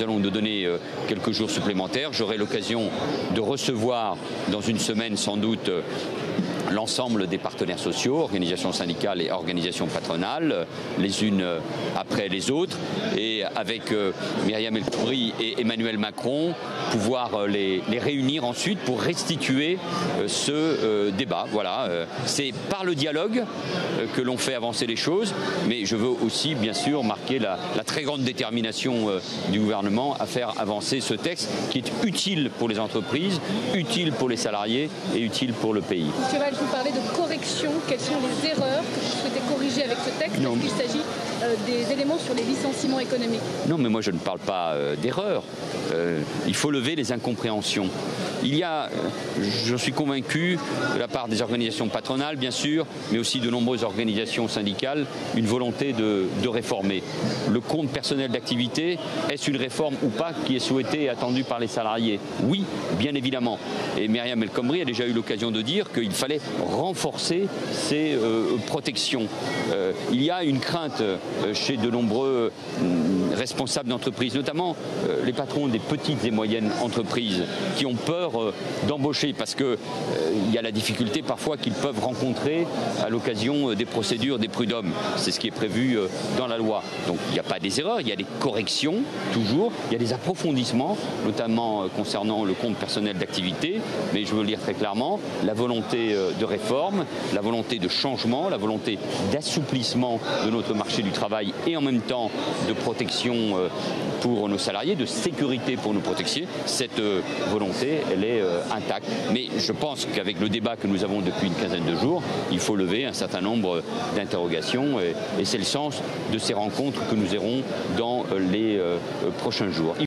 Nous allons nous donner quelques jours supplémentaires. J'aurai l'occasion de recevoir dans une semaine sans doute l'ensemble des partenaires sociaux, organisations syndicales et organisations patronales, les unes après les autres, et avec Myriam El Khomri et Emmanuel Macron, pouvoir les réunir ensuite pour restituer ce débat. Voilà, c'est par le dialogue que l'on fait avancer les choses, mais je veux aussi bien sûr marquer la très grande détermination du gouvernement à faire avancer ce texte qui est utile pour les entreprises, utile pour les salariés et utile pour le pays. Monsieur Valls, vous parlez de correction. Quelles sont les erreurs que vous souhaitez corriger avec ce texte? Est-ce qu'il s'agit des éléments sur les licenciements économiques? Non, mais moi je ne parle pas d'erreurs. Il faut lever les incompréhensions. Il y a, je suis convaincu, de la part des organisations patronales, bien sûr, mais aussi de nombreuses organisations syndicales, une volonté de réformer. Le compte personnel d'activité, est-ce une réforme ou pas qui est souhaitée et attendue par les salariés? Oui, bien évidemment. Et Myriam El Khomri a déjà eu l'occasion de dire qu'il fallait renforcer ces protections. Il y a une crainte chez de nombreux responsables d'entreprises, notamment les patrons des petites et moyennes entreprises, qui ont peur d'embaucher parce qu'il y a la difficulté parfois qu'ils peuvent rencontrer à l'occasion des procédures des prud'hommes. C'est ce qui est prévu dans la loi. Donc il n'y a pas des erreurs, il y a des corrections toujours, il y a des approfondissements, notamment concernant le compte personnel d'activité, mais je veux le dire très clairement, la volonté de réforme, la volonté de changement, la volonté d'assouplissement de notre marché du travail et en même temps de protection pour nos salariés, de sécurité pour nos protections, cette volonté, elle est intacte. Mais je pense qu'avec le débat que nous avons depuis une quinzaine de jours, il faut lever un certain nombre d'interrogations et c'est le sens de ces rencontres que nous aurons dans les prochains jours.